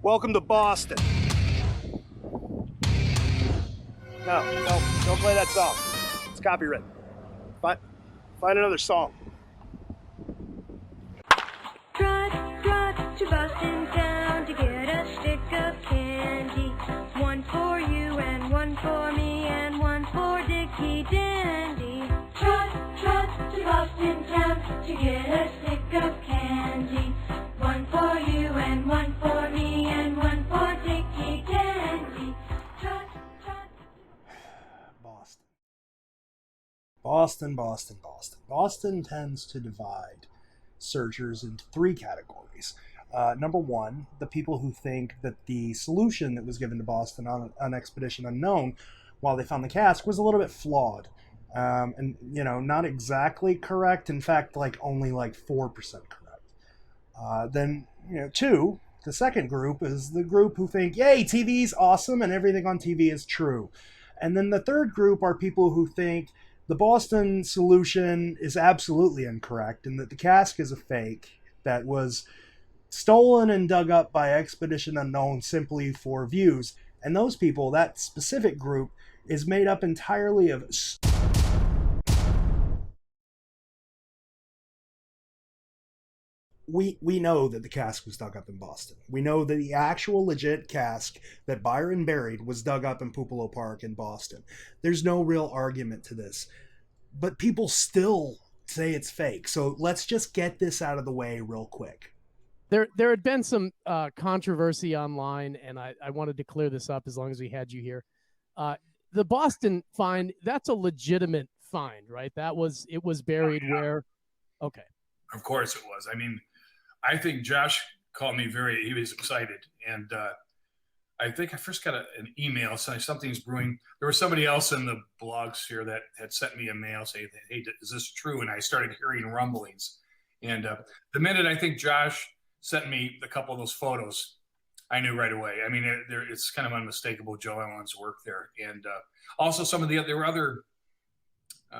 Welcome to Boston. No, don't play that song. It's copyrighted. Find another song. Trot to Boston town to get a stick of candy. One for you and one for me and one for Dickie Dandy. Trot to Boston town to get a stick of candy. One for you and one for me and one for Dickie Dandy. Trot. Boston tends to divide searchers into three categories. Number one, the people who think that the solution that was given to Boston on Expedition Unknown while they found the Casque was a little bit flawed. And, not exactly correct. In fact, only 4% correct. Then, two, the second group is the group who think, yay, TV's awesome and everything on TV is true. And then the third group are people who think the Boston solution is absolutely incorrect and that the Casque is a fake that was stolen and dug up by Expedition Unknown simply for views. And those people, that specific group, is made up entirely of we know that the Casque was dug up in Boston. We know that the actual legit Casque that Byron buried was dug up in Pupilo Park in Boston. There's no real argument to this. But people still say it's fake. So let's just get this out of the way real quick. There had been some controversy online, and I wanted to clear this up as long as we had you here. The Boston find, that's a legitimate find, right? It was buried where? Okay. Of course it was. I mean, I think Josh called me he was excited. And I think I first got an email saying something's brewing. There was somebody else in the blogs here that had sent me a mail saying, hey, is this true? And I started hearing rumblings. And the minute I think Josh sent me a couple of those photos, I knew right away. I mean, it's kind of unmistakable JoEllen's work there. And also there were other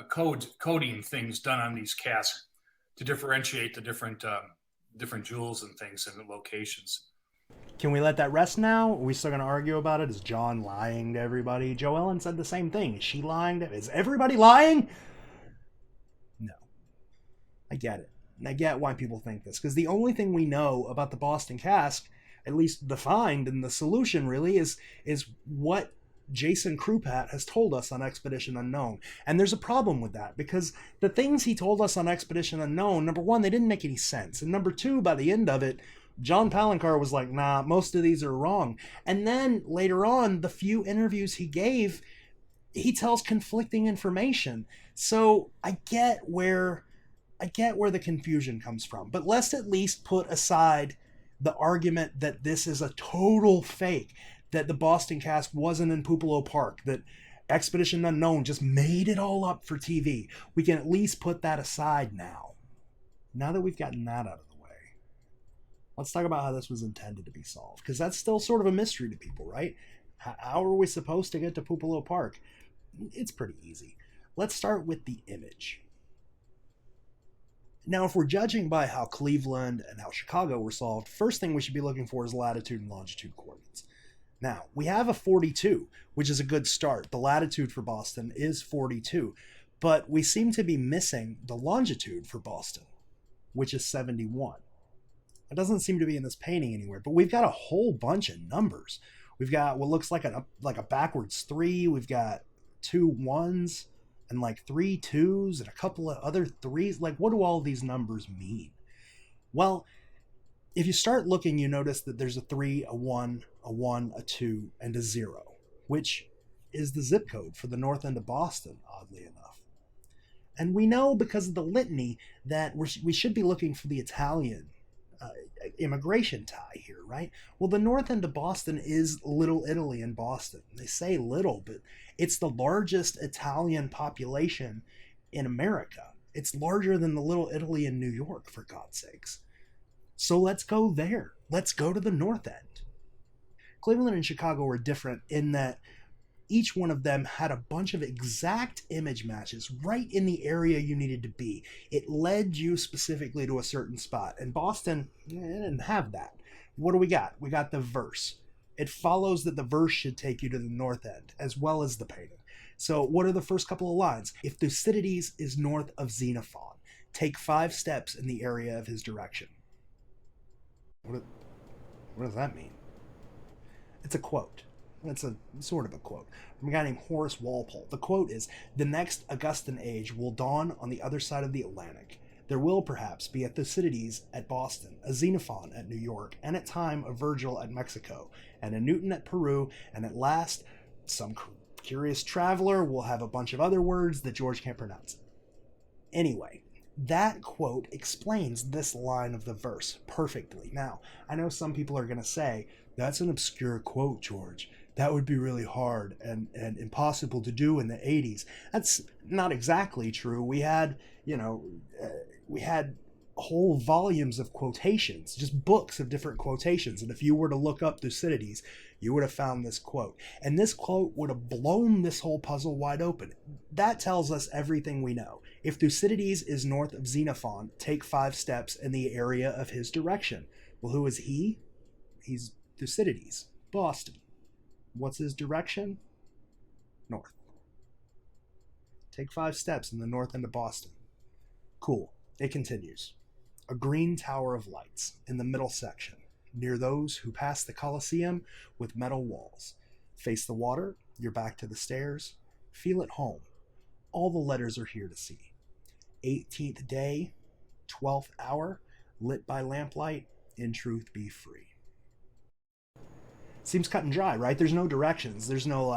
coding things done on these casques to differentiate the different jewels and things and locations. Can we let that rest now? Are we still going to argue about it? Is John lying to everybody? JoEllen said the same thing. Is she lying? Is everybody lying? No. I get it. And I get why people think this. Because the only thing we know about the Boston Casque, at least defined in the solution really, is what Jason Krupat has told us on Expedition Unknown. And there's a problem with that, because the things he told us on Expedition Unknown, number one, they didn't make any sense. And number two, by the end of it, John Palencar was like, nah, most of these are wrong. And then later on, the few interviews he gave, he tells conflicting information. So I get where the confusion comes from. But let's at least put aside the argument that this is a total fake, that the Boston Casque wasn't in Pupilo Park, that Expedition Unknown just made it all up for TV. We can at least put that aside now. Now that we've gotten that out of the way, let's talk about how this was intended to be solved, because that's still sort of a mystery to people, right? How are we supposed to get to Pupilo Park? It's pretty easy. Let's start with the image. Now, if we're judging by how Cleveland and how Chicago were solved, first thing we should be looking for is latitude and longitude coordinates. Now, we have a 42, which is a good start. The latitude for Boston is 42, but we seem to be missing the longitude for Boston, which is 71. It doesn't seem to be in this painting anywhere, but we've got a whole bunch of numbers. We've got what looks like a backwards 3. We've got 2 1s and 3 2s and a couple of other 3s. What do all these numbers mean? Well, if you start looking, you notice that there's a 3, a 1, a 1, a 2, and a 0, which is the zip code for the north end of Boston, oddly enough. And we know because of the litany that we should be looking for the Italian immigration tie here, right? Well, the north end of Boston is Little Italy in Boston. They say little, but it's the largest Italian population in America. It's larger than the Little Italy in New York, for God's sakes. So let's go there. Let's go to the north end. Cleveland and Chicago are different in that each one of them had a bunch of exact image matches right in the area you needed to be. It led you specifically to a certain spot, and Boston didn't have that. What do we got? We got the verse. It follows that the verse should take you to the north end, as well as the painting. So what are the first couple of lines? If Thucydides is north of Xenophon, take 5 steps in the area of his direction. What does that mean? It's a quote. It's a sort of a quote from a guy named Horace Walpole. The quote is, "The next Augustan age will dawn on the other side of the Atlantic. There will perhaps be a Thucydides at Boston, a Xenophon at New York, and at time a Virgil at Mexico, and a Newton at Peru, and at last some curious traveler will have a bunch of other words that George can't pronounce." Anyway, that quote explains this line of the verse perfectly. Now, I know some people are going to say, that's an obscure quote, George. That would be really hard and impossible to do in the 80s. That's not exactly true. We had whole volumes of quotations, just books of different quotations. And if you were to look up Thucydides, you would have found this quote. And this quote would have blown this whole puzzle wide open. That tells us everything we know. If Thucydides is north of Xenophon, take 5 steps in the area of his direction. Well, who is he? He's Thucydides, Boston. What's his direction? North. Take 5 steps in the north end of Boston. Cool. It continues. A green tower of lights in the middle section, near those who pass the Colosseum with metal walls. Face the water, your back to the stairs. Feel at home. All the letters are here to see. 18th day, 12th hour, lit by lamplight, in truth be free. Seems cut and dry, right? There's no directions. There's no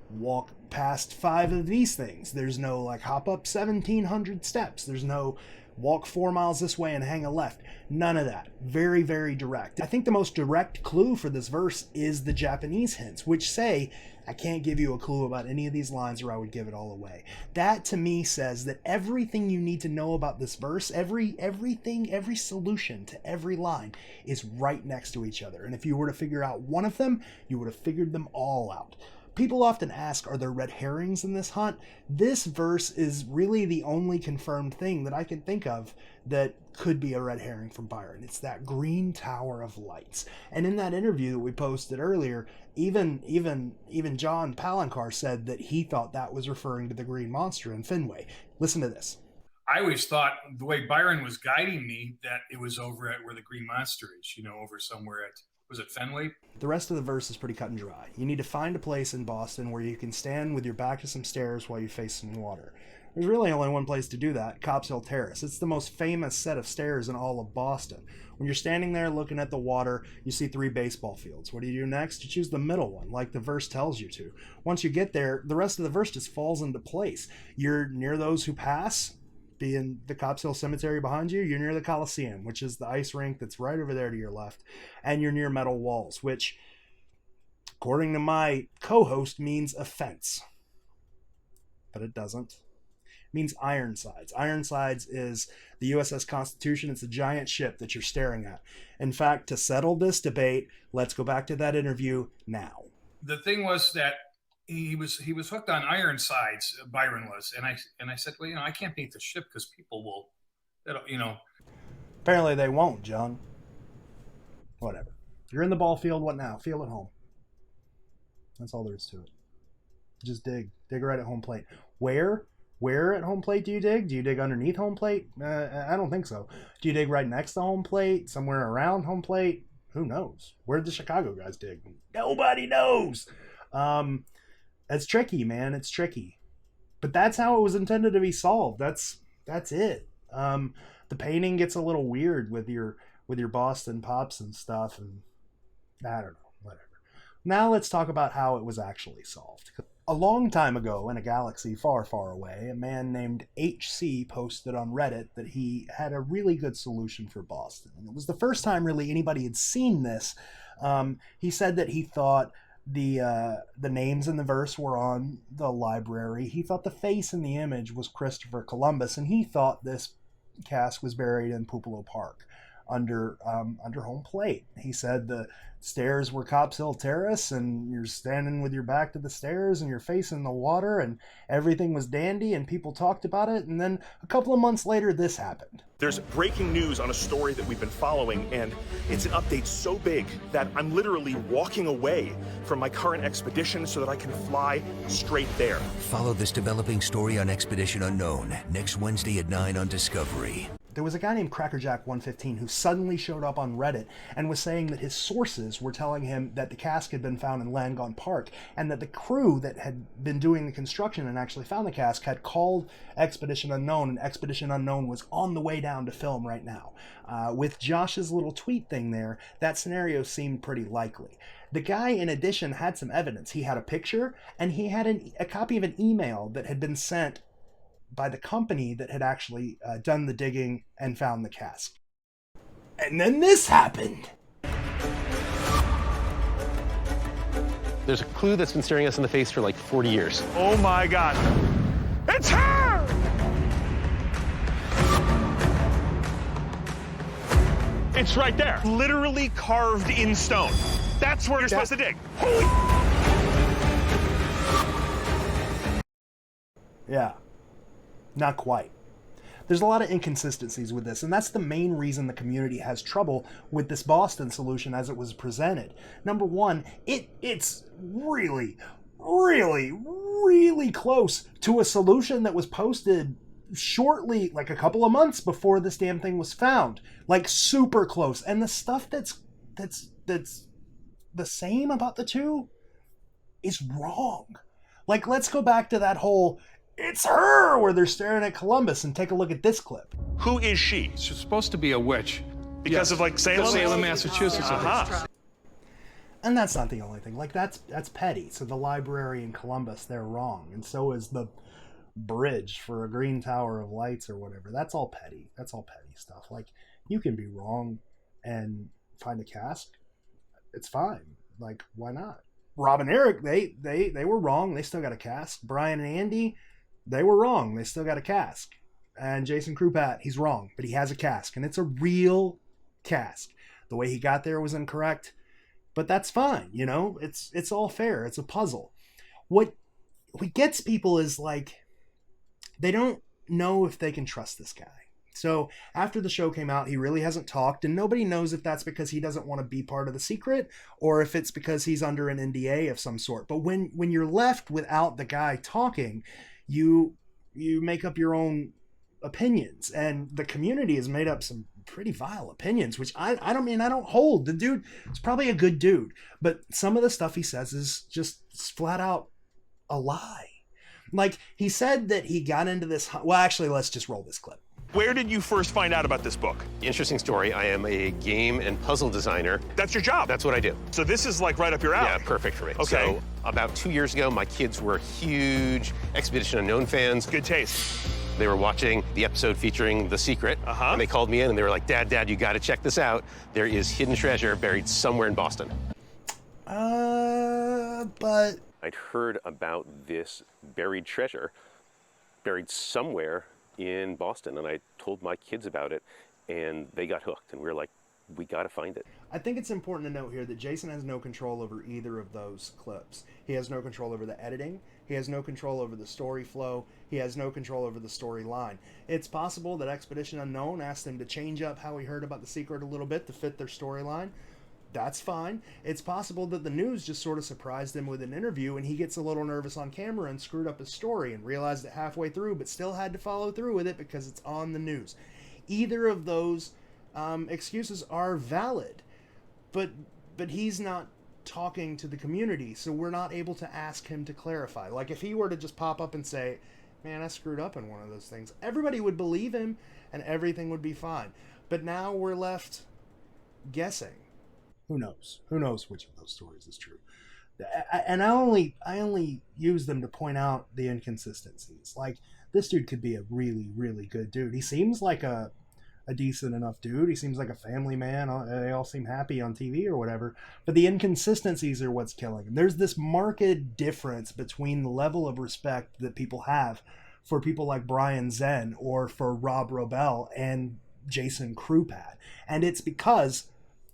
walk past 5 of these things. There's no hop up 1,700 steps. There's no walk 4 miles this way and hang a left. None of that. Very, very direct. I think the most direct clue for this verse is the Japanese hints, which say, I can't give you a clue about any of these lines or I would give it all away. That to me says that everything you need to know about this verse, every solution to every line is right next to each other. And if you were to figure out one of them, you would have figured them all out. People often ask, are there red herrings in this hunt? This verse is really the only confirmed thing that I can think of that could be a red herring from Byron. It's that green tower of lights. And in that interview that we posted earlier, even John Palencar said that he thought that was referring to the green monster in Fenway. Listen to this. I always thought the way Byron was guiding me that it was over at where the green monster is, over somewhere at, was it Fenway? The rest of the verse is pretty cut and dry. You need to find a place in Boston where you can stand with your back to some stairs while you face some water. There's really only one place to do that, Copp's Hill Terrace. It's the most famous set of stairs in all of Boston. When you're standing there looking at the water, you see 3 baseball fields. What do you do next? You choose the middle one, like the verse tells you to. Once you get there, the rest of the verse just falls into place. You're near those who pass, being the Copp's Hill Cemetery behind you. You're near the Coliseum, which is the ice rink that's right over there to your left. And you're near metal walls, which, according to my co-host, means a fence. But it doesn't. It means Ironsides. Ironsides is the USS Constitution. It's a giant ship that you're staring at. In fact, to settle this debate, let's go back to that interview now. The thing was that he was hooked on Ironsides, Byron was, and I said, well, I can't paint the ship because people will, Apparently they won't, John. Whatever. You're in the ball field. What now? Feel at home. That's all there is to it. Just dig right at home plate. Where at home plate do you dig? Do you dig underneath home plate? I don't think so. Do you dig right next to home plate? Somewhere around home plate? Who knows? Where did the Chicago guys dig? Nobody knows. It's tricky, man. It's tricky. But that's how it was intended to be solved. That's it. The painting gets a little weird with your Boston pops and stuff, and I don't know, whatever. Now let's talk about how it was actually solved. A long time ago in a galaxy far, far away, a man named HC posted on Reddit that he had a really good solution for Boston. And it was the first time really anybody had seen this. He said that he thought the names in the verse were on the library. He thought the face in the image was Christopher Columbus, and he thought this Casque was buried in Pupilo Park. under home plate. He said the stairs were Cops Hill Terrace, and you're standing with your back to the stairs and you're facing the water, and everything was dandy, and people talked about it. And then a couple of months later, this happened. There's breaking news on a story that we've been following, and it's an update so big that I'm literally walking away from my current expedition so that I can fly straight there. Follow this developing story on Expedition Unknown next Wednesday at 9 on Discovery. There was a guy named Crackerjack115 who suddenly showed up on Reddit and was saying that his sources were telling him that the Casque had been found in Langon Park, and that the crew that had been doing the construction and actually found the Casque had called Expedition Unknown, and Expedition Unknown was on the way down to film right now. With Josh's little tweet thing there, that scenario seemed pretty likely. The guy, in addition, had some evidence. He had a picture, and he had a copy of an email that had been sent by the company that had actually done the digging and found the Casque. And then this happened. There's a clue that's been staring us in the face for like 40 years. Oh my God. It's her! It's right there. Literally carved in stone. That's where you're supposed to dig. Holy... Yeah. Not quite. There's a lot of inconsistencies with this, and that's the main reason the community has trouble with this Boston solution as it was presented. Number one, it's really, really, really close to a solution that was posted shortly, like a couple of months before this damn thing was found. Like super close. And the stuff that's the same about the two is wrong. Like, let's go back to that whole "it's her" where they're staring at Columbus, and take a look at this clip. Who is she? She's supposed to be a witch. Because of like Salem? Salem, Massachusetts. Uh-huh. And that's not the only thing. Like, that's petty. So the library in Columbus, they're wrong. And so is the bridge for a green tower of lights or whatever. That's all petty. That's all petty stuff. Like, you can be wrong and find a Casque. It's fine. Like, why not? Rob and Eric, they were wrong. They still got a Casque. Brian and Andy, they were wrong. They still got a Casque. And Jason Krupat, he's wrong, but he has a Casque, and it's a real Casque. The way he got there was incorrect, but that's fine. You know, it's all fair. It's a puzzle. What gets people is, like, they don't know if they can trust this guy. So after the show came out, he really hasn't talked, and nobody knows if that's because he doesn't want to be part of the secret or if it's because he's under an NDA of some sort. But when you're left without the guy talking, you make up your own opinions, and the community has made up some pretty vile opinions, which I don't hold. The dude is probably a good dude, but some of the stuff he says is just flat out a lie. Like, he said that he got into this. Well, actually, let's just roll this clip. Where did you first find out about this book? Interesting story. I am a game and puzzle designer. That's your job. That's what I do. So this is like right up your alley. Yeah, perfect for me. Okay. So about 2 years ago, my kids were huge Expedition Unknown fans. Good taste. They were watching the episode featuring The Secret, and they called me in and they were like, Dad, you got to check this out. There is hidden treasure buried somewhere in Boston. But I'd heard about this buried treasure buried somewhere in Boston, and I told my kids about it, and they got hooked, and we were like, we got to find it. I think it's important to note here that Jason has no control over either of those clips. He has no control over the editing. He has no control over the story flow. He has no control over the storyline. It's possible that Expedition Unknown asked him to change up how he heard about the secret a little bit to fit their storyline. That's fine. It's possible that the news just sort of surprised him with an interview, and he gets a little nervous on camera and screwed up his story and realized it halfway through, but still had to follow through with it because it's on the news. Either of those excuses are valid, but he's not talking to the community, so we're not able to ask him to clarify. Like, if he were to just pop up and say, man, I screwed up in one of those things, everybody would believe him and everything would be fine. But now we're left guessing. Who knows? Who knows which of those stories is true? And I only use them to point out the inconsistencies. Like, this dude could be a really, really good dude. He seems like a decent enough dude. He seems like a family man. They all seem happy on TV or whatever. But the inconsistencies are what's killing him. There's this marked difference between the level of respect that people have for people like Brian Zen or for Rob Robel and Jason Krupat. And it's because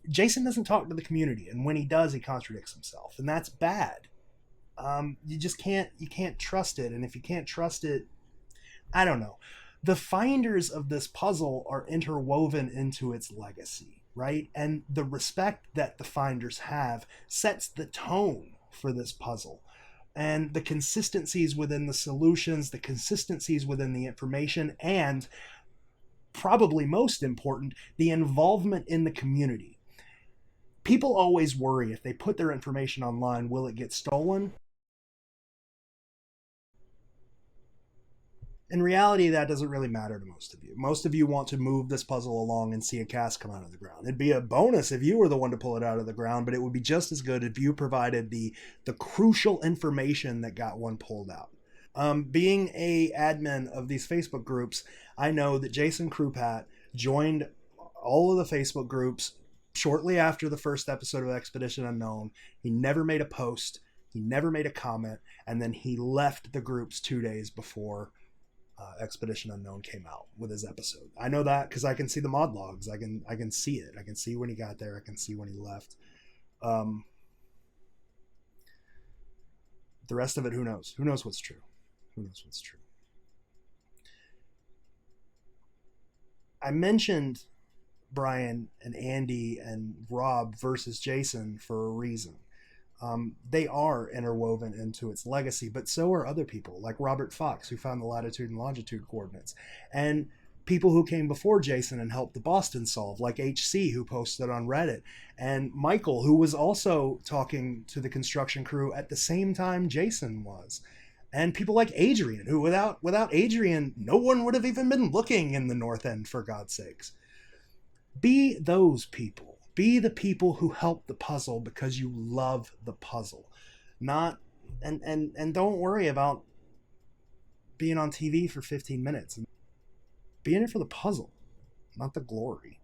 Jason doesn't talk to the community, and when he does, he contradicts himself, and that's bad. You can't trust it, and if you can't trust it, I don't know. The finders of this puzzle are interwoven into its legacy, right? And the respect that the finders have sets the tone for this puzzle. And the consistencies within the solutions, the consistencies within the information, and probably most important, the involvement in the community. People always worry if they put their information online, will it get stolen? In reality, that doesn't really matter to most of you. Most of you want to move this puzzle along and see a Casque come out of the ground. It'd be a bonus if you were the one to pull it out of the ground, but it would be just as good if you provided the crucial information that got one pulled out. Being a admin of these Facebook groups, I know that Jason Krupat joined all of the Facebook groups shortly after the first episode of Expedition Unknown. He never made a post, he never made a comment, and then he left the groups 2 days before Expedition Unknown came out with his episode. I know that because I can see the mod logs. I can see it. I can see when he got there. I can see when he left. The rest of it, who knows? Who knows what's true? Who knows what's true? I mentioned Brian and Andy and Rob versus Jason for a reason. They are interwoven into its legacy, but so are other people like Robert Fox, who found the latitude and longitude coordinates, and people who came before Jason and helped the Boston solve, like HC, who posted on Reddit, and Michael, who was also talking to the construction crew at the same time Jason was, and people like Adrian, who without Adrian, no one would have even been looking in the North End, for God's sakes. Be those people. Be the people who help the puzzle because you love the puzzle. Not and don't worry about being on TV for 15 minutes. Be in it for the puzzle, not the glory.